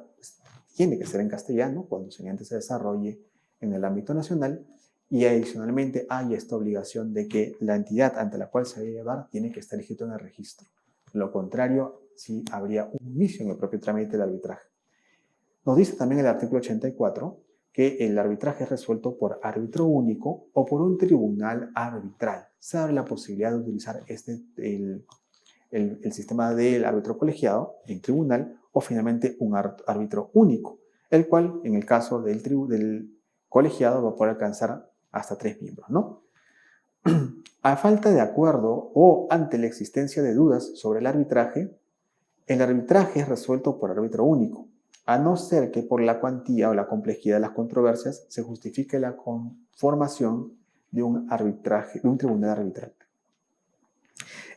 Speaker 1: tiene que ser en castellano cuando se desarrolle en el ámbito nacional, y adicionalmente hay esta obligación de que la entidad ante la cual se debe llevar tiene que estar inscrito en el registro. Lo contrario, sí habría un inicio en el propio trámite del arbitraje. Nos dice también el artículo 84 que el arbitraje es resuelto por árbitro único o por un tribunal arbitral. Se abre la posibilidad de utilizar el sistema del árbitro colegiado en tribunal o finalmente un árbitro único, el cual en el caso del colegiado va a poder alcanzar hasta 3 miembros, ¿no? A falta de acuerdo o ante la existencia de dudas sobre el arbitraje es resuelto por árbitro único, a no ser que por la cuantía o la complejidad de las controversias se justifique la conformación de un tribunal arbitral.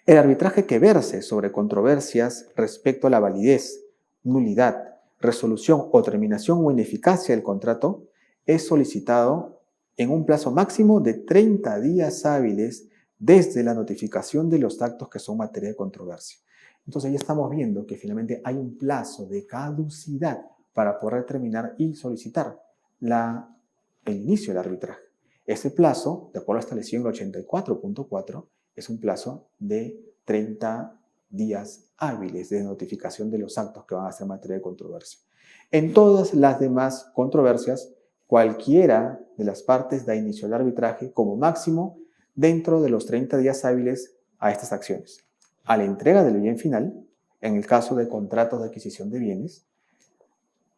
Speaker 1: El arbitraje que verse sobre controversias respecto a la validez, nulidad, resolución o terminación o ineficacia del contrato es solicitado en un plazo máximo de 30 días hábiles desde la notificación de los actos que son materia de controversia. Entonces ya estamos viendo que finalmente hay un plazo de caducidad para poder terminar y solicitar el inicio del arbitraje. Ese plazo, de acuerdo a establecido en el 84.4, es un plazo de 30 días hábiles de notificación de los actos que van a ser materia de controversia. En todas las demás controversias, cualquiera de las partes da inicio al arbitraje como máximo dentro de los 30 días hábiles a estas acciones. A la entrega del bien final, en el caso de contratos de adquisición de bienes,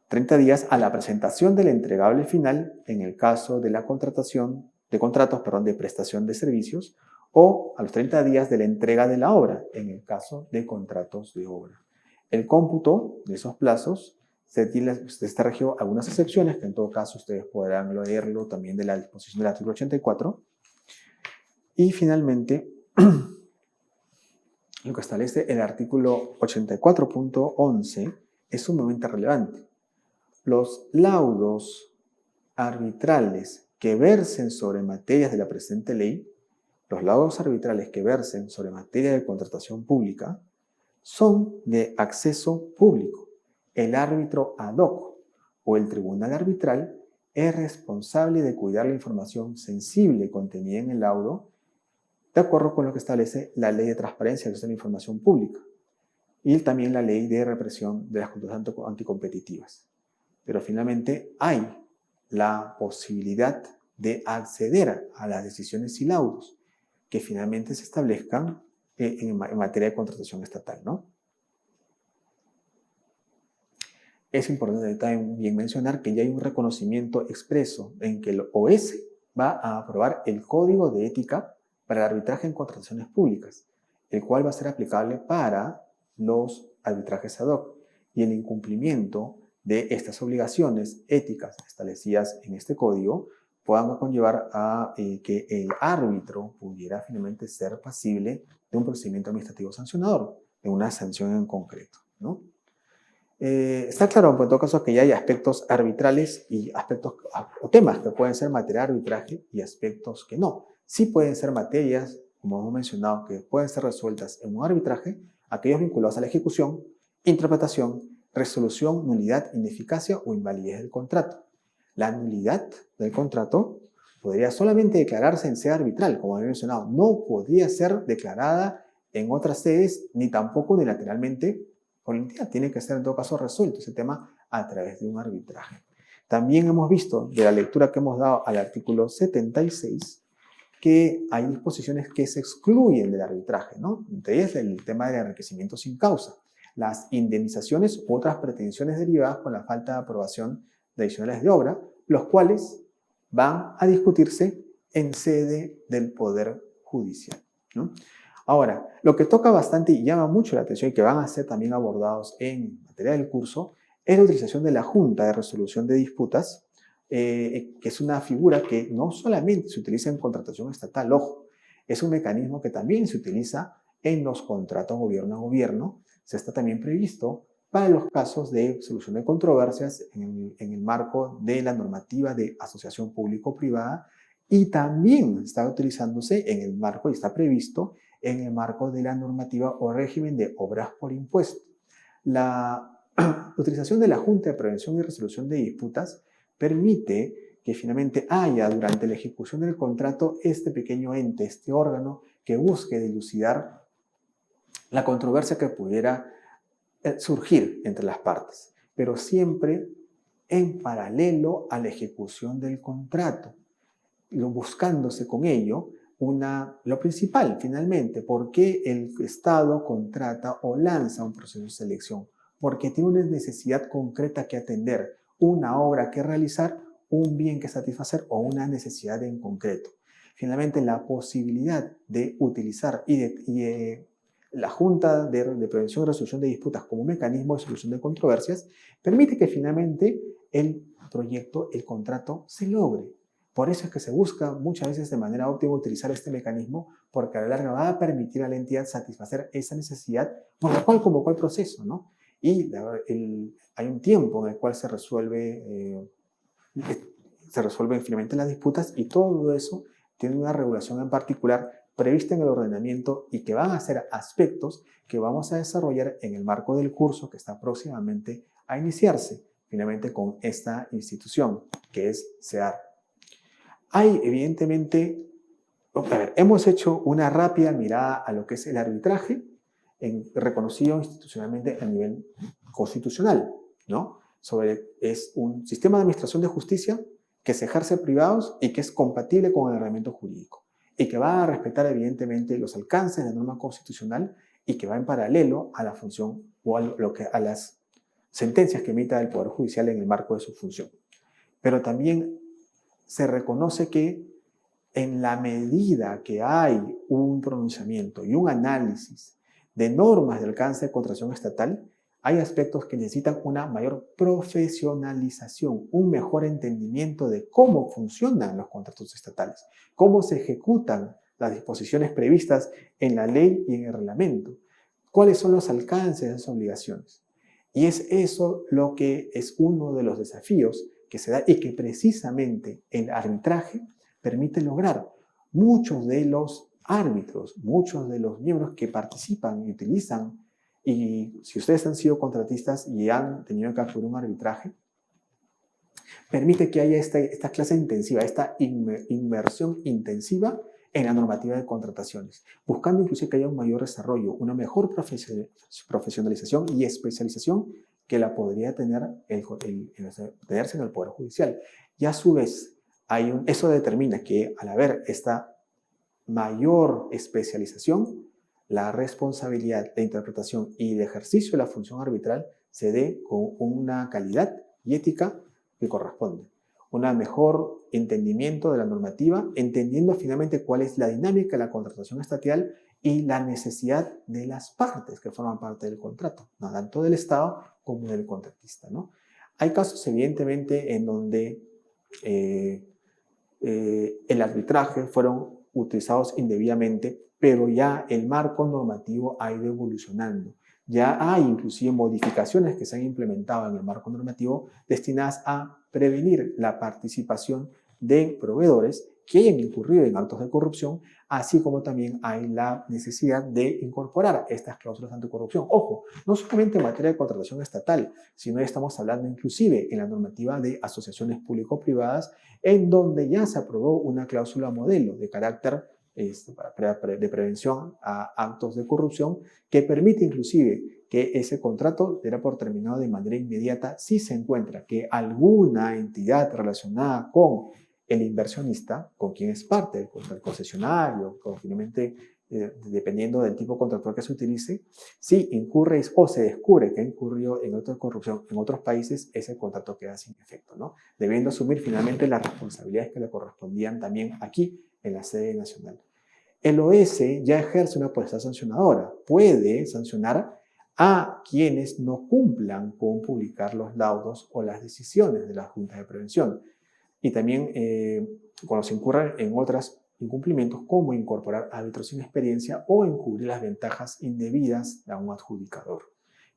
Speaker 1: 30 días a la presentación del entregable final, en el caso de la contratación de contratos, de prestación de servicios, o a los 30 días de la entrega de la obra, en el caso de contratos de obra. El cómputo de esos plazos se está regido algunas excepciones, que en todo caso ustedes podrán leerlo también de la disposición del artículo 84. Y finalmente, lo que establece el artículo 84.11 es sumamente relevante. Los laudos arbitrales que versen sobre materias de la presente ley, los laudos arbitrales que versen sobre materia de contratación pública, son de acceso público. El árbitro ad hoc o el tribunal arbitral es responsable de cuidar la información sensible contenida en el laudo de acuerdo con lo que establece la Ley de Transparencia de la Información Pública y también la Ley de Represión de las Conductas Anticompetitivas. Pero finalmente hay la posibilidad de acceder a las decisiones y laudos que finalmente se establezcan en materia de contratación estatal, ¿no? Es importante también mencionar que ya hay un reconocimiento expreso en que el OS va a aprobar el Código de Ética para el arbitraje en contrataciones públicas, el cual va a ser aplicable para los arbitrajes ad hoc, y el incumplimiento de estas obligaciones éticas establecidas en este código puedan conllevar a que el árbitro pudiera finalmente ser pasible de un procedimiento administrativo sancionador, de una sanción en concreto, ¿no? Está claro, en todo caso, que ya hay aspectos arbitrales y aspectos o temas que pueden ser materia de arbitraje y aspectos que no. Sí pueden ser materias, como hemos mencionado, que pueden ser resueltas en un arbitraje, aquellos vinculados a la ejecución, interpretación, resolución, nulidad, ineficacia o invalidez del contrato. La nulidad del contrato podría solamente declararse en sede arbitral, como había mencionado. No podría ser declarada en otras sedes ni tampoco unilateralmente por el día. Tiene que ser en todo caso resuelto ese tema a través de un arbitraje. También hemos visto de la lectura que hemos dado al artículo 76 que hay disposiciones que se excluyen del arbitraje, ¿no? Entre ellas el tema del enriquecimiento sin causa, las indemnizaciones u otras pretensiones derivadas con la falta de aprobación de adicionales de obra, los cuales van a discutirse en sede del Poder Judicial, ¿no? Ahora, lo que toca bastante y llama mucho la atención y que van a ser también abordados en materia del curso es la utilización de la Junta de Resolución de Disputas, que es una figura que no solamente se utiliza en contratación estatal, ojo, es un mecanismo que también se utiliza en los contratos gobierno a gobierno. Se está también previsto para los casos de solución de controversias en el marco de la normativa de asociación público-privada y también está utilizándose en el marco y está previsto en el marco de la normativa o régimen de obras por impuesto. La utilización de la Junta de Prevención y Resolución de Disputas permite que finalmente haya durante la ejecución del contrato este pequeño ente, este órgano que busque dilucidar la controversia que pudiera surgir entre las partes, pero siempre en paralelo a la ejecución del contrato, buscándose con ello lo principal finalmente, ¿por qué el Estado contrata o lanza un proceso de selección? Porque tiene una necesidad concreta que atender, una obra que realizar, un bien que satisfacer o una necesidad en concreto. Finalmente, la posibilidad de utilizar la Junta de Prevención y Resolución de Disputas como un mecanismo de solución de controversias permite que finalmente el proyecto, el contrato, se logre. Por eso es que se busca muchas veces de manera óptima utilizar este mecanismo, porque a la larga va a permitir a la entidad satisfacer esa necesidad por la cual convocó el proceso, ¿no? Y hay un tiempo en el cual se resuelven finalmente las disputas y todo eso tiene una regulación en particular prevista en el ordenamiento y que van a ser aspectos que vamos a desarrollar en el marco del curso que está próximamente a iniciarse, finalmente con esta institución que es SEAR. Hay evidentemente, hemos hecho una rápida mirada a lo que es el arbitraje reconocido institucionalmente a nivel constitucional, ¿no? Es un sistema de administración de justicia que se ejerce en privados y que es compatible con el ordenamiento jurídico y que va a respetar evidentemente los alcances de la norma constitucional y que va en paralelo a la función o a las sentencias que emita el Poder Judicial en el marco de su función. Pero también se reconoce que en la medida que hay un pronunciamiento y un análisis de normas de alcance de contratación estatal, hay aspectos que necesitan una mayor profesionalización, un mejor entendimiento de cómo funcionan los contratos estatales, cómo se ejecutan las disposiciones previstas en la ley y en el reglamento, cuáles son los alcances de esas obligaciones. Y es eso lo que es uno de los desafíos que se da y que precisamente el arbitraje permite lograr. Muchos de los árbitros, muchos de los miembros que participan y utilizan, y si ustedes han sido contratistas y han tenido que acudir a un arbitraje, permite que haya esta clase intensiva, esta inmersión intensiva en la normativa de contrataciones, buscando inclusive que haya un mayor desarrollo, una mejor profesionalización y especialización que la podría tener tenerse en el Poder Judicial. Y a su vez, eso determina que al haber esta mayor especialización, la responsabilidad de interpretación y de ejercicio de la función arbitral se dé con una calidad y ética que corresponde. Un mejor entendimiento de la normativa, entendiendo finalmente cuál es la dinámica de la contratación estatal y la necesidad de las partes que forman parte del contrato, ¿no? Tanto del Estado como del contratista, ¿no? Hay casos, evidentemente, en donde el arbitraje fueron utilizados indebidamente, pero ya el marco normativo ha ido evolucionando. Ya hay inclusive modificaciones que se han implementado en el marco normativo destinadas a prevenir la participación de proveedores que hayan incurrido en actos de corrupción, así como también hay la necesidad de incorporar estas cláusulas anticorrupción. Ojo, no solamente en materia de contratación estatal, sino ya estamos hablando inclusive en la normativa de asociaciones público-privadas, en donde ya se aprobó una cláusula modelo de carácter de prevención a actos de corrupción que permite inclusive que ese contrato será por terminado de manera inmediata si se encuentra que alguna entidad relacionada con el inversionista, con quien es parte del concesionario, o finalmente, dependiendo del tipo contractual que se utilice, si incurre o se descubre que ha incurrido en otra corrupción en otros países, ese contrato queda sin efecto, ¿no? Debiendo asumir finalmente las responsabilidades que le correspondían también aquí en la sede nacional. El OS ya ejerce una potestad sancionadora, puede sancionar a quienes no cumplan con publicar los laudos o las decisiones de las juntas de prevención. Y también cuando se incurran en otros incumplimientos, como incorporar árbitros sin experiencia o encubrir las ventajas indebidas de un adjudicador.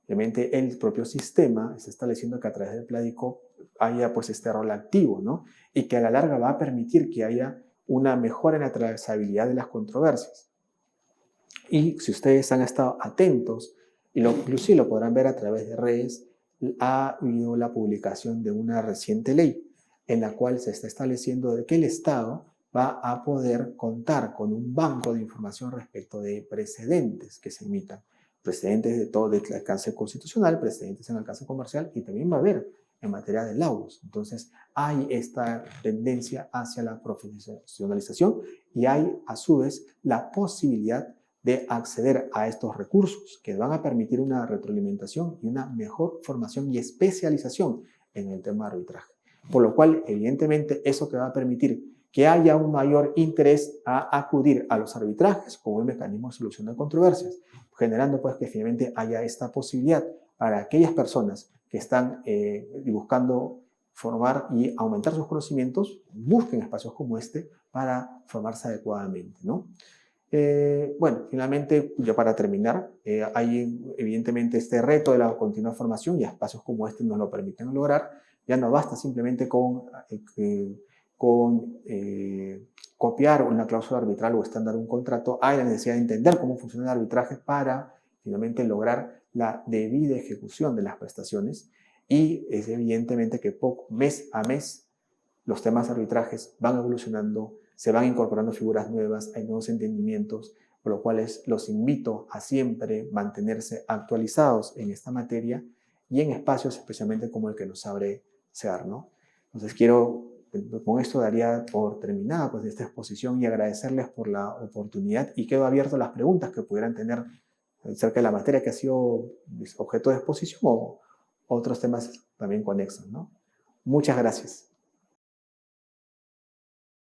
Speaker 1: Obviamente el propio sistema está estableciendo que a través del Pladico haya pues este rol activo, ¿no? Y que a la larga va a permitir que haya una mejora en la trazabilidad de las controversias. Y si ustedes han estado atentos, inclusive lo podrán ver a través de redes, ha habido la publicación de una reciente ley en la cual se está estableciendo de que el Estado va a poder contar con un banco de información respecto de precedentes que se emitan, precedentes de todo el alcance constitucional, precedentes en alcance comercial, y también va a haber en materia de laudos. Entonces, hay esta tendencia hacia la profesionalización y hay, a su vez, la posibilidad de acceder a estos recursos que van a permitir una retroalimentación y una mejor formación y especialización en el tema de arbitraje. Por lo cual, evidentemente, eso que va a permitir que haya un mayor interés a acudir a los arbitrajes como un mecanismo de solución de controversias, generando pues que finalmente haya esta posibilidad para aquellas personas que están buscando formar y aumentar sus conocimientos, busquen espacios como este para formarse adecuadamente, ¿no? Bueno, finalmente, ya para terminar, hay evidentemente este reto de la continua formación y espacios como este nos lo permiten lograr. Ya no basta simplemente con copiar una cláusula arbitral o estándar de un contrato. Hay la necesidad de entender cómo funciona el arbitraje para finalmente lograr la debida ejecución de las prestaciones, y es evidentemente que mes a mes los temas de arbitrajes van evolucionando, se van incorporando figuras nuevas, hay nuevos entendimientos, por lo cual los invito a siempre mantenerse actualizados en esta materia y en espacios especialmente como el que nos abre SEAR, ¿no? Entonces con esto daría por terminada pues esta exposición y agradecerles por la oportunidad, y quedo abierto a las preguntas que pudieran tener acerca de la materia que ha sido objeto de exposición o otros temas también conexos, ¿no? Muchas gracias.